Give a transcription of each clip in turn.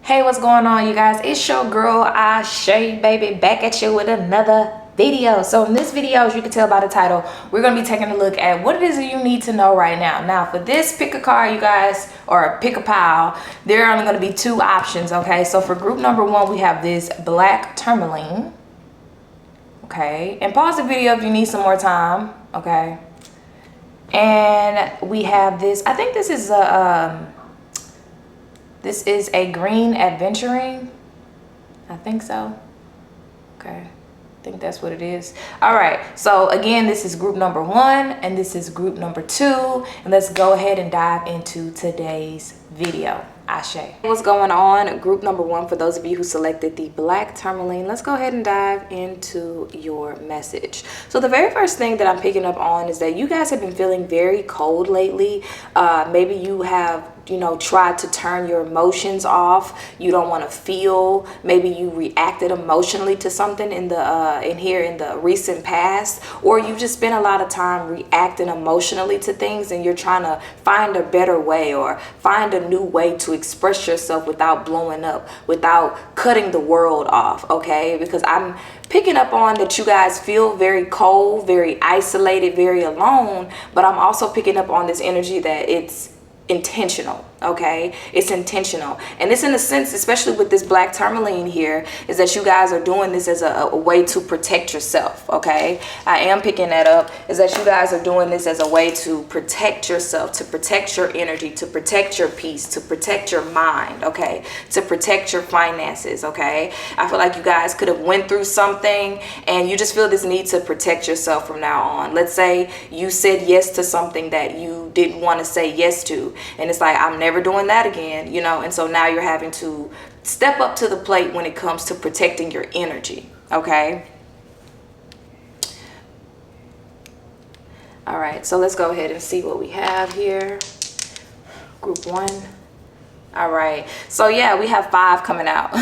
Hey, what's going on, you guys? It's your girl Ashay, baby, back at you with another video. So in this video, as you can tell by the title, we're going to be taking a look at what it is that you need to know right now. Now for this pick a card, you guys, or pick a pile, there are only going to be two options. Okay, so for group number one, we have this black tourmaline. Okay, and pause the video if you need some more time. Okay, and we have this, I think this is a green adventuring. I think so. Okay, I think that's what it is. All right, so again, this is group number one and this is group number two, and let's go ahead and dive into today's video. Ashe. What's going on, group number one? For those of you who selected the black tourmaline, let's go ahead and dive into your message. So the very first thing that I'm picking up on is that you guys have been feeling very cold lately. Maybe you have, you know, tried to turn your emotions off. You don't want to feel. Maybe you reacted emotionally to something in the recent past, or you've just spent a lot of time reacting emotionally to things, and you're trying to find a better way or find a new way to express yourself without blowing up, without cutting the world off. Okay, because I'm picking up on that you guys feel very cold, very isolated, very alone, but I'm also picking up on this energy that it's intentional. Okay, it's intentional, and it's in a sense, especially with this black tourmaline here, is that you guys are doing this as a way to protect yourself. Okay, I am picking that up, is that you guys are doing this as a way to protect yourself, to protect your energy, to protect your peace, to protect your mind. Okay, to protect your finances. Okay, I feel like you guys could have went through something and you just feel this need to protect yourself from now on. Let's say you said yes to something that you didn't want to say yes to, and it's like, I'm never doing that again, you know, and so now you're having to step up to the plate when it comes to protecting your energy. Okay, all right, so let's go ahead and see what we have here. Group one. All right, so yeah, we have 5 coming out.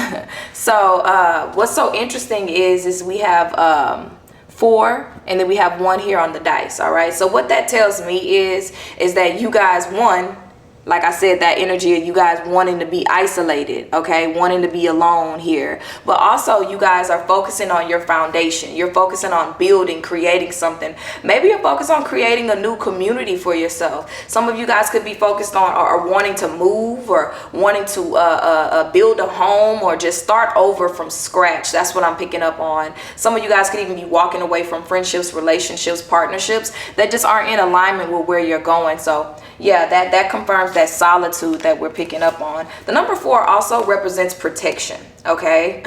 So what's so interesting is we have 4, and then we have 1 here on the dice. All right, so what that tells me is that you guys, one, like I said, that energy of you guys wanting to be isolated, okay, wanting to be alone here, but also you guys are focusing on your foundation. You're focusing on building, creating something. Maybe you're focused on creating a new community for yourself. Some of you guys could be focused on or wanting to move, or wanting to build a home, or just start over from scratch. That's what I'm picking up on. Some of you guys could even be walking away from friendships, relationships, partnerships that just aren't in alignment with where you're going. So yeah, that confirms that solitude that we're picking up on. The number 4 also represents protection. Okay,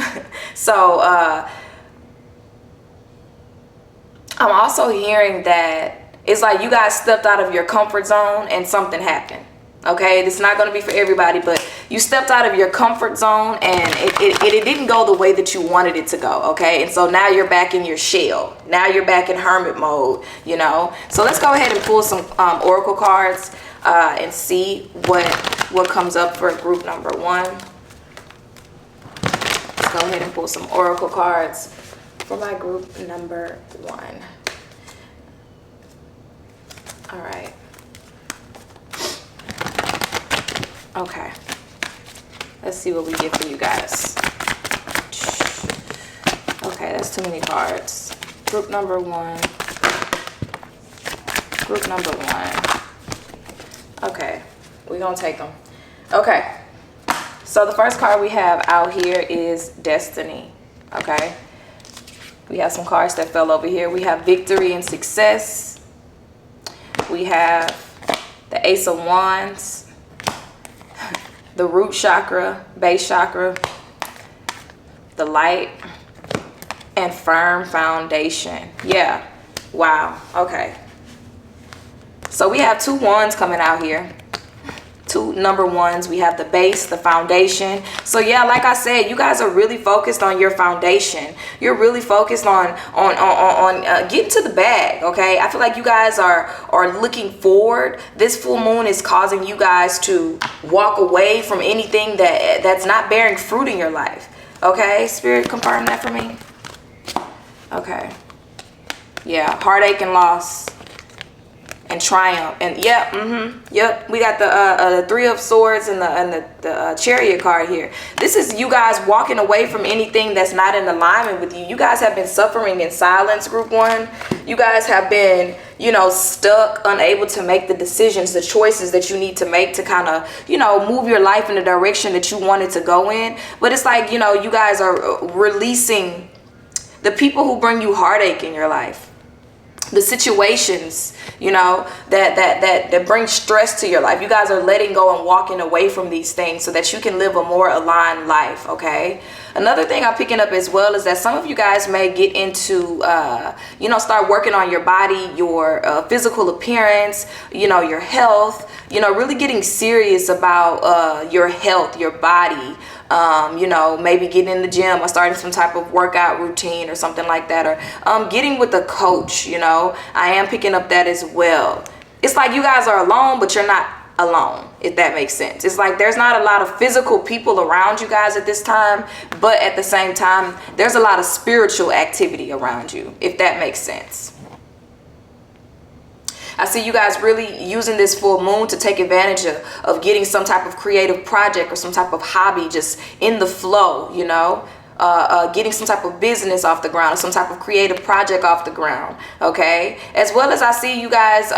so I'm also hearing that it's like you guys stepped out of your comfort zone and something happened. Okay, this is not going to be for everybody, but you stepped out of your comfort zone and it didn't go the way that you wanted it to go. Okay, and so now you're back in your shell. Now you're back in hermit mode, you know. So let's go ahead and pull some oracle cards and see what comes up for group number 1. Let's go ahead and pull some oracle cards for my group number 1. All right. Okay, let's see what we get for you guys. Okay, that's too many cards. Group number 1. Group number 1. Okay, we're gonna take them. Okay, so the first card we have out here is Destiny. Okay, we have some cards that fell over here. We have Victory and Success. We have the Ace of Wands, the root chakra, base chakra, the light, and firm foundation. Yeah, wow. Okay, so we have 2 wands coming out here, 2 number 1s. We have the base, the foundation. So yeah, like I said, you guys are really focused on your foundation. You're really focused on getting to the bag. Okay, I feel like you guys are looking forward. This full moon is causing you guys to walk away from anything that's not bearing fruit in your life. Okay, Spirit, confirm that for me. Okay, yeah, heartache and loss and triumph. And yep, we got the Three of Swords and the Chariot card here. This is you guys walking away from anything that's not in alignment with you. You guys have been suffering in silence, group one. You guys have been, you know, stuck, unable to make the decisions, the choices that you need to make to kind of, you know, move your life in the direction that you wanted to go in. But it's like, you know, you guys are releasing the people who bring you heartache in your life, the situations, you know, that bring stress to your life. You guys are letting go and walking away from these things so that you can live a more aligned life. Okay. Another thing I'm picking up as well is that some of you guys may get into, you know, start working on your body, your physical appearance, you know, your health, you know, really getting serious about your health, your body. You know, maybe getting in the gym or starting some type of workout routine or something like that, or getting with a coach. You know, I am picking up that as well. It's like you guys are alone, but you're not alone, if that makes sense. It's like there's not a lot of physical people around you guys at this time, but at the same time there's a lot of spiritual activity around you, if that makes sense. I see you guys really using this full moon to take advantage of getting some type of creative project or some type of hobby just in the flow, you know, getting some type of business off the ground or some type of creative project off the ground. Okay. As well as I see you guys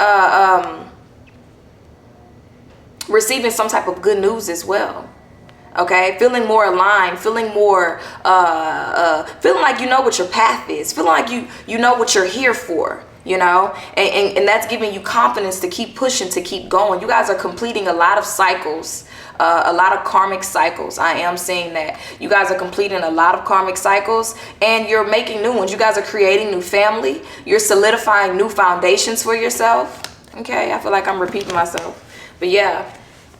receiving some type of good news as well. Okay, feeling more aligned, feeling more feeling like you know what your path is, feeling like you know what you're here for, you know, and that's giving you confidence to keep pushing, to keep going. You guys are completing a lot of cycles, a lot of karmic cycles. I am seeing that you guys are completing a lot of karmic cycles, and you're making new ones. You guys are creating new family. You're solidifying new foundations for yourself. Okay, I feel like I'm repeating myself, but yeah.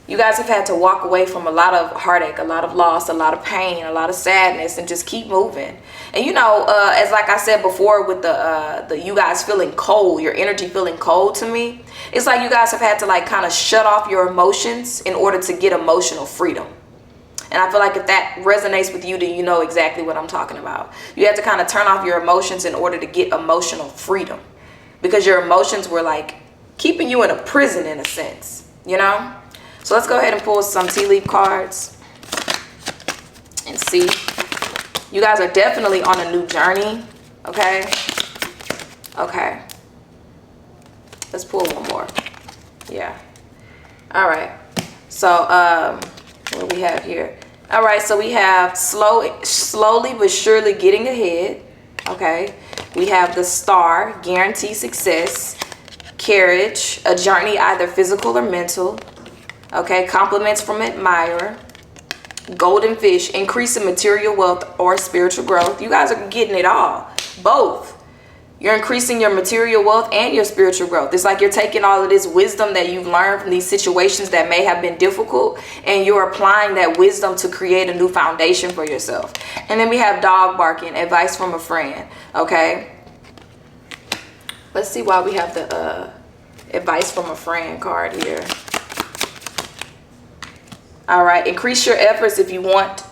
You guys have had to walk away from a lot of heartache, a lot of loss, a lot of pain, a lot of sadness, and just keep moving. And you know, as like I said before, with the you guys feeling cold, your energy feeling cold to me, it's like you guys have had to like kind of shut off your emotions in order to get emotional freedom. And I feel like if that resonates with you, then you know exactly what I'm talking about. You have to kind of turn off your emotions in order to get emotional freedom, because your emotions were like keeping you in a prison in a sense, you know? So let's go ahead and pull some tea leaf cards and see. You guys are definitely on a new journey. Okay. Okay. Let's pull one more. Yeah. All right. So what do we have here? All right. So we have slowly but surely getting ahead. Okay. We have the Star, guarantee success, carriage, a journey either physical or mental. Okay, compliments from admirer, golden fish, increase in material wealth or spiritual growth. You guys are getting it all, both. You're increasing your material wealth and your spiritual growth. It's like you're taking all of this wisdom that you've learned from these situations that may have been difficult, and you're applying that wisdom to create a new foundation for yourself. And then we have dog barking, advice from a friend. Okay, let's see why we have the advice from a friend card here. All right, increase your efforts if you want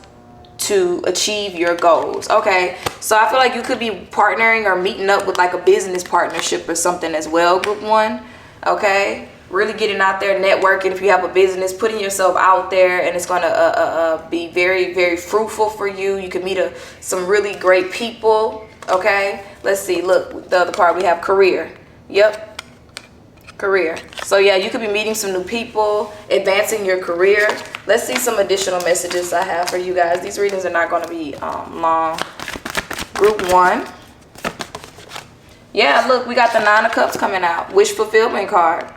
to achieve your goals. Okay, so I feel like you could be partnering or meeting up with like a business partnership or something as well, group one. Okay, really getting out there, networking. If you have a business, putting yourself out there, and it's going to be very, very fruitful for you. You can meet some really great people. Okay, let's see. Look, the other part, we have career. Yep. Career. So yeah, you could be meeting some new people, advancing your career. Let's see some additional messages I have for you guys. These readings are not going to be long. Group one. Yeah, look, we got the Nine of Cups coming out. Wish fulfillment card.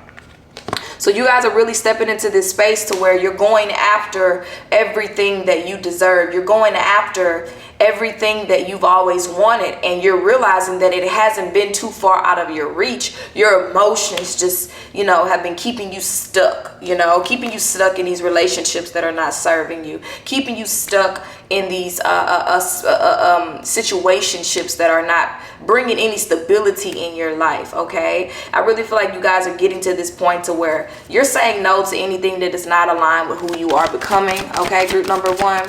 So you guys are really stepping into this space to where you're going after everything that you deserve. You're going after everything that you've always wanted, and you're realizing that it hasn't been too far out of your reach. Your emotions just, you know, have been keeping you stuck, you know, keeping you stuck in these relationships that are not serving you, keeping you stuck in these situationships that are not bringing any stability in your life. Okay, I really feel like you guys are getting to this point to where you're saying no to anything that is not aligned with who you are becoming. Okay, group number one.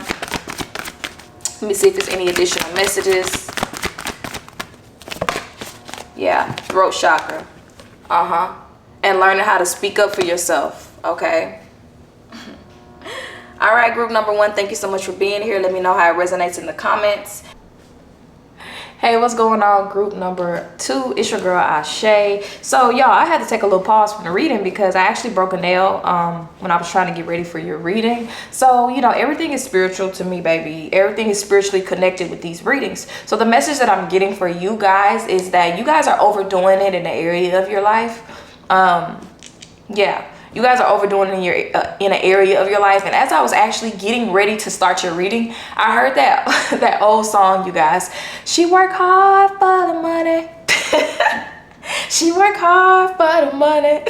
Let me see if there's any additional messages. Yeah, throat chakra. and learning how to speak up for yourself, okay? All right, group number 1, thank you so much for being here. Let me know how it resonates in the comments. Hey, what's going on, group number 2? It's your girl Ashay. So y'all, I had to take a little pause from the reading because I actually broke a nail when I was trying to get ready for your reading. So everything is spiritual to me, baby. Everything is spiritually connected with these readings. So the message that I'm getting for you guys is that you guys are overdoing it in the area of your life. Yeah, you guys are overdoing it in an area of your life. And as I was actually getting ready to start your reading, I heard that that old song, you guys. She worked hard for the money. She worked hard for the money.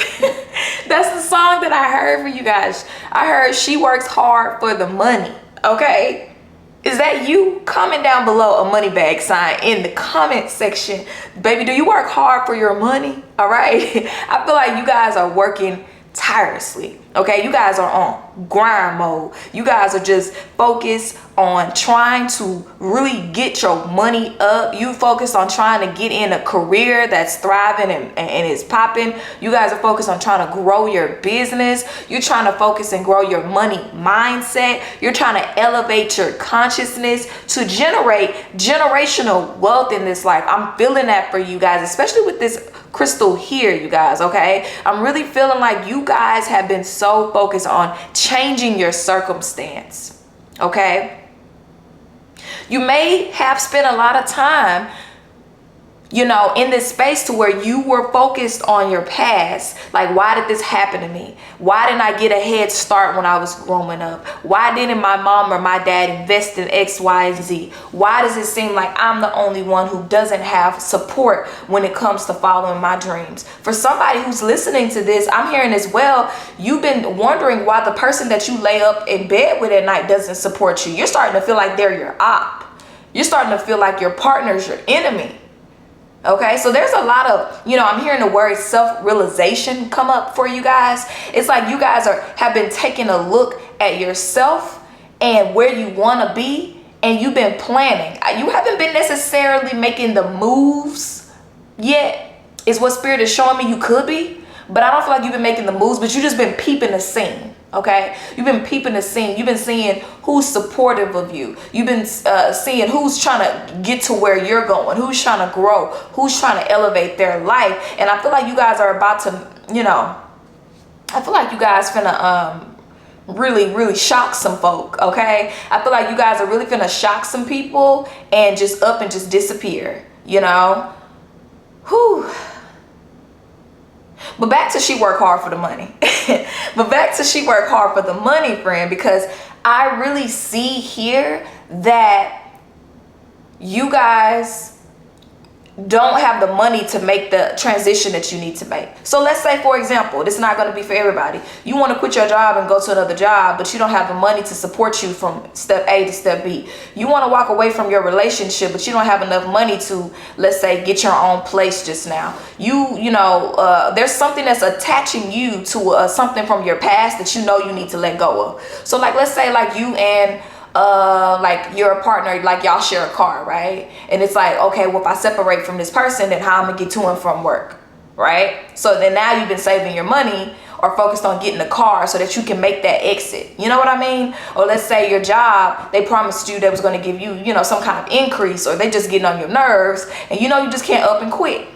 That's the song that I heard for you guys. I heard she works hard for the money. Okay. Is that you? Comment down below a money bag sign in the comment section. Baby, do you work hard for your money? All right. I feel like you guys are working tirelessly. Okay, you guys are on grind mode. You guys are just focused on trying to really get your money up. You focus on trying to get in a career that's thriving and is popping. You guys are focused on trying to grow your business. You're trying to focus and grow your money mindset. You're trying to elevate your consciousness to generate generational wealth in this life. I'm feeling that for you guys, especially with this crystal here, you guys. Okay, I'm really feeling like you guys have been so focused on changing your circumstance. Okay, you may have spent a lot of time in this space to where you were focused on your past. Like, why did this happen to me? Why didn't I get a head start when I was growing up? Why didn't my mom or my dad invest in X, Y, and Z? Why does it seem like I'm the only one who doesn't have support when it comes to following my dreams? For somebody who's listening to this, I'm hearing as well, you've been wondering why the person that you lay up in bed with at night doesn't support you. You're starting to feel like they're your op. You're starting to feel like your partner's your enemy. Okay, so there's a lot of, I'm hearing the word self-realization come up for you guys. It's like you guys have been taking a look at yourself and where you want to be, and you've been planning. You haven't been necessarily making the moves yet, is what Spirit is showing me you could be. But I don't feel like you've been making the moves, but you've just been peeping the scene. Okay, you've been peeping the scene. You've been seeing who's supportive of you. You've been seeing who's trying to get to where you're going, who's trying to grow, who's trying to elevate their life. And I feel like you guys are about to, I feel like you guys finna really, really shock some folk. Okay, I feel like you guys are really finna shock some people and just up and just disappear. Whew. But back to she work hard for the money. But back to she work hard for the money, friend, because I really see here that you guys don't have the money to make the transition that you need to make. So let's say, for example, this is not going to be for everybody. You want to quit your job and go to another job, but you don't have the money to support you from step A to step B. You want to walk away from your relationship, but you don't have enough money to, let's say, get your own place just now. There's something that's attaching you to something from your past that you need to let go of. So like, let's say like you and like your partner, like y'all share a car, right? And it's like, okay, well, if I separate from this person, then how I'm gonna get to and from work, right? So then now you've been saving your money or focused on getting a car so that you can make that exit. You know what I mean? Or let's say your job, they promised you they was gonna give you, some kind of increase, or they just getting on your nerves, and you just can't up and quit.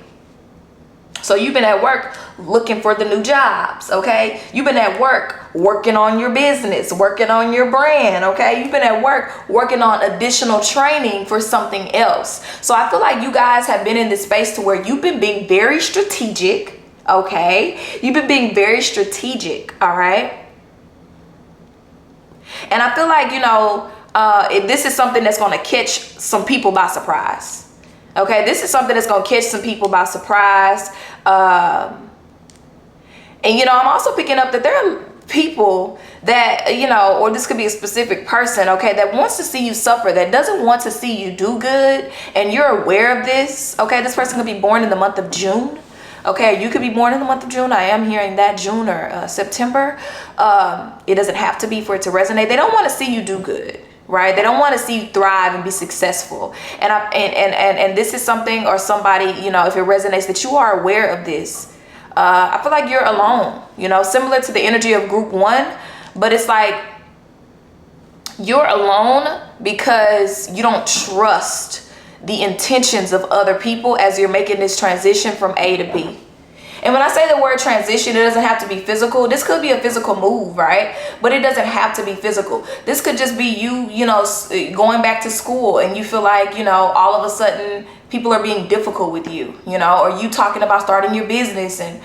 So you've been at work looking for the new jobs, okay? You've been at work working on your business, working on your brand, okay? You've been at work working on additional training for something else. So I feel like you guys have been in this space to where you've been being very strategic, okay? You've been being very strategic, all right? And I feel like, this is something that's going to catch some people by surprise. Okay, this is something that's going to catch some people by surprise. And, I'm also picking up that there are people that, or this could be a specific person, okay, that wants to see you suffer, that doesn't want to see you do good. And you're aware of this. Okay, this person could be born in the month of June. Okay, you could be born in the month of June. I am hearing that, June or September. It doesn't have to be for it to resonate. They don't want to see you do good. Right? They don't want to see you thrive and be successful. And this is something or somebody, if it resonates, that you are aware of this. I feel like you're alone, you know, similar to the energy of group 1, but it's like you're alone because you don't trust the intentions of other people as you're making this transition from A to B. And when I say the word transition, it doesn't have to be physical. This could be a physical move, right? But it doesn't have to be physical. This could just be you know, going back to school and you feel like, you know, all of a sudden people are being difficult with you, you know, or you talking about starting your business and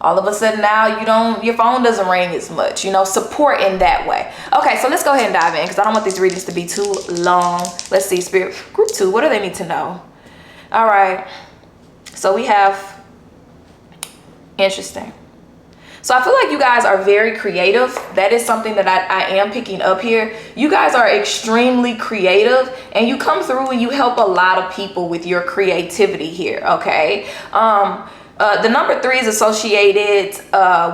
all of a sudden now your phone doesn't ring as much, you know, support in that way. Okay, so let's go ahead and dive in because I don't want these readings to be too long. Let's see, Spirit. Group 2, what do they need to know? All right, so we have, interesting. So I feel like you guys are very creative. That is something that I am picking up here. You guys are extremely creative and you come through and you help a lot of people with your creativity here, okay? The number 3 is associated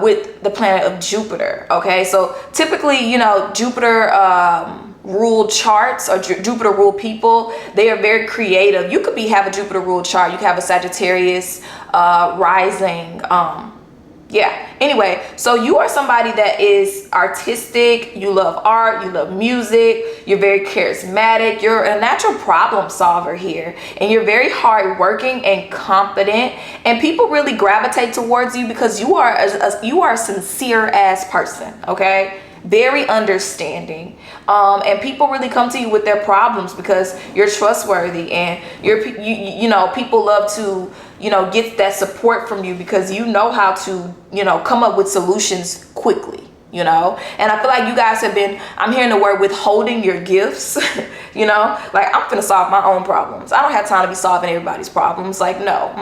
with the planet of Jupiter, okay? So typically, you know, Jupiter ruled charts or Jupiter ruled people, they are very creative. You could have a Jupiter ruled chart. You could have a Sagittarius rising. Yeah, anyway, so you are somebody that is artistic, you love art, you love music, you're very charismatic, you're a natural problem solver here, and you're very hardworking and confident, and people really gravitate towards you because you are a sincere ass person, okay? Very understanding, and people really come to you with their problems because you're trustworthy and you know, people love to, you know, get that support from you because you know how to, you know, come up with solutions quickly, you know. And I feel like you guys have been, I'm hearing the word withholding your gifts, you know, like I'm gonna solve my own problems. I don't have time to be solving everybody's problems. Like, no,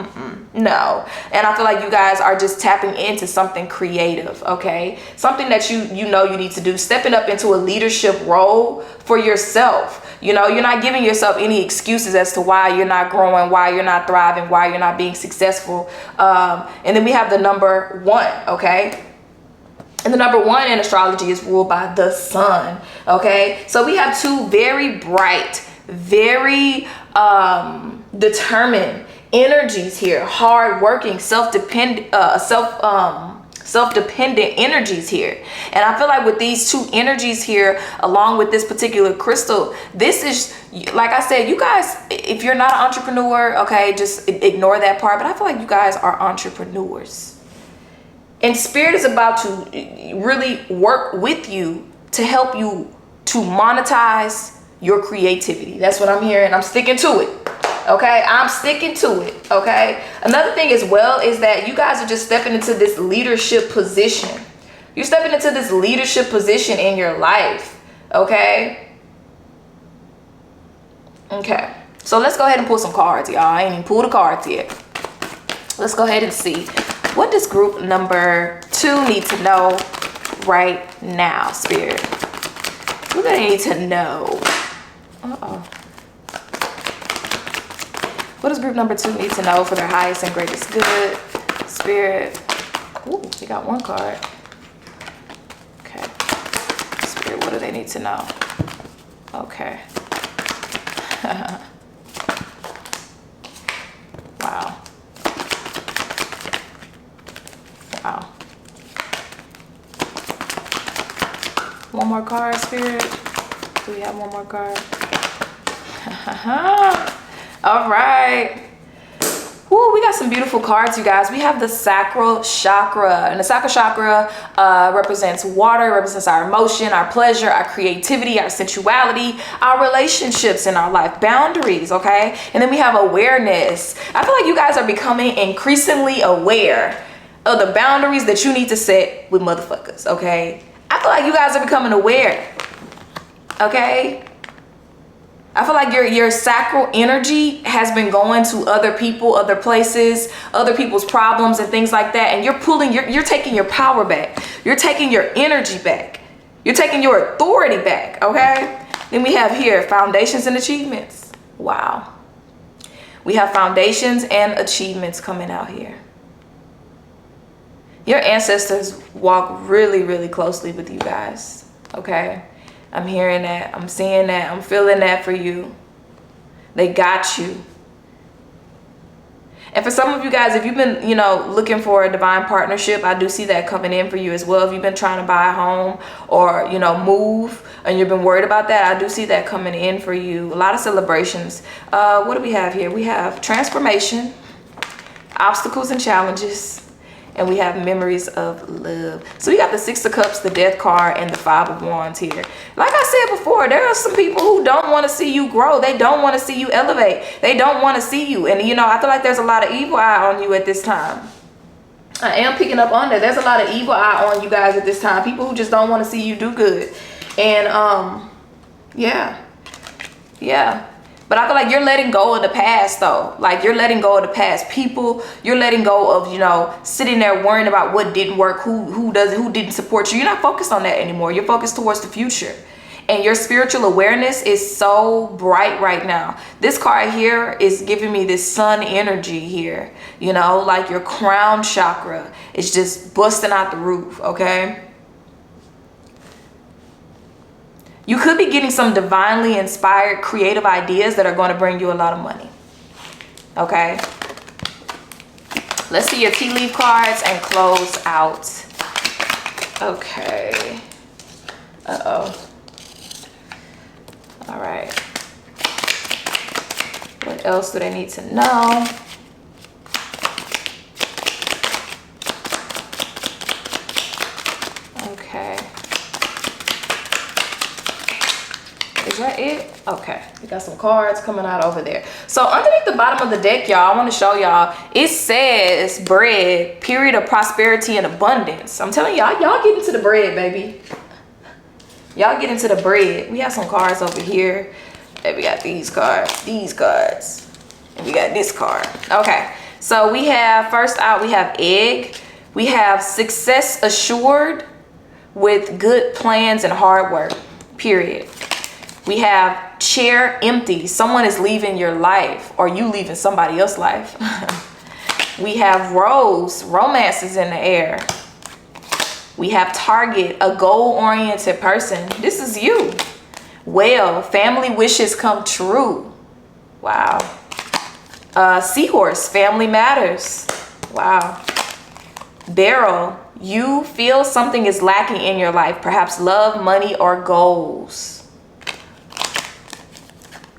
no. And I feel like you guys are just tapping into something creative, okay? Something that you know you need to do, stepping up into a leadership role for yourself. You know, you're not giving yourself any excuses as to why you're not growing, why you're not thriving, why you're not being successful. And then we have the number 1, okay? And the number 1 in astrology is ruled by the sun, okay? So we have 2 very bright, very determined energies here, hard-working, self-dependent energies here. And I feel like with these 2 energies here, along with this particular crystal, this is, like I said, you guys, if you're not an entrepreneur, okay, just ignore that part. But I feel like you guys are entrepreneurs. And Spirit is about to really work with you to help you to monetize your creativity. That's what I'm hearing. I'm sticking to it. Okay, I'm sticking to it. Okay, another thing as well is that you guys are just stepping into this leadership position. You're stepping into this leadership position in your life. Okay, so let's go ahead and pull some cards, y'all. I ain't even pulled the cards yet. Let's go ahead and see, what does group number 2 need to know right now, Spirit? What do they need to know? What does group number 2 need to know for their highest and greatest good, Spirit? Ooh, we got 1 card. Okay. Spirit, what do they need to know? Okay. Wow. Wow. 1 more card, Spirit. Do we have 1 more card? All right. Woo, we got some beautiful cards, you guys. We have the sacral chakra, and the sacral chakra represents water, represents our emotion, our pleasure, our creativity, our sensuality, our relationships in our life, boundaries, okay? And then we have awareness. I feel like you guys are becoming increasingly aware of the boundaries that you need to set with motherfuckers, okay? I feel like you guys are becoming aware, okay? I feel like your sacral energy has been going to other people, other places, other people's problems and things like that. And you're taking your power back. You're taking your energy back. You're taking your authority back, okay? Then we have here, foundations and achievements. Wow. We have foundations and achievements coming out here. Your ancestors walk really, really closely with you guys, okay? I'm hearing that. I'm seeing that. I'm feeling that for you. They got you. And for some of you guys, if you've been, you know, looking for a divine partnership, I do see that coming in for you as well. If you've been trying to buy a home or, you know, move and you've been worried about that, I do see that coming in for you. A lot of celebrations. What do we have here? We have transformation, obstacles and challenges, and we have memories of love. So we got the Six of Cups, the Death card, and the Five of Wands here. Like I said before, there are some people who don't want to see you grow. They don't want to see you elevate. They don't want to see you. And, you know, I feel like there's a lot of evil eye on you at this time. I am picking up on that. There's a lot of evil eye on you guys at this time. People who just don't want to see you do good. And, yeah. But I feel like you're letting go of the past, though. Like, you're letting go of the past people. You're letting go of, you know, sitting there worrying about what didn't work, who didn't support you. You're not focused on that anymore. You're focused towards the future. And your spiritual awareness is so bright right now. This card here is giving me this sun energy here. You know, like your crown chakra is just busting out the roof, okay? You could be getting some divinely inspired creative ideas that are going to bring you a lot of money. Okay. Let's see your tea leaf cards and close out. Okay. Uh-oh. All right. What else do they need to know? Okay. Is that it? Okay, we got some cards coming out over there. So underneath the bottom of the deck, y'all, I want to show y'all, it says bread, period of prosperity and abundance. I'm telling y'all, y'all get into the bread, baby. Y'all get into the bread. We have some cards over here. And we got these cards, and we got this card. Okay, so we have, first out, we have egg. We have success assured with good plans and hard work, period. We have chair empty. Someone is leaving your life, or you leaving somebody else's life. We have rose. Romance is in the air. We have target, a goal-oriented person. This is you. Well, family wishes come true. Wow. Seahorse, family matters. Wow. Barrel, you feel something is lacking in your life, perhaps love, money, or goals.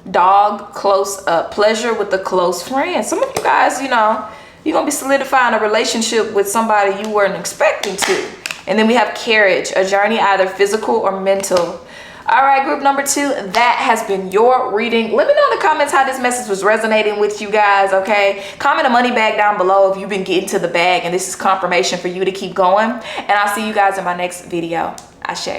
Dog, close up, pleasure with a close friend. Some of you guys, you know, you're gonna be solidifying a relationship with somebody you weren't expecting to. And then we have carriage, a journey either physical or mental. All right, group number 2, that has been your reading. Let me know in the comments how this message was resonating with you guys, okay? Comment a money bag down below if you've been getting to the bag and this is confirmation for you to keep going. And I'll see you guys in my next video. Ashe.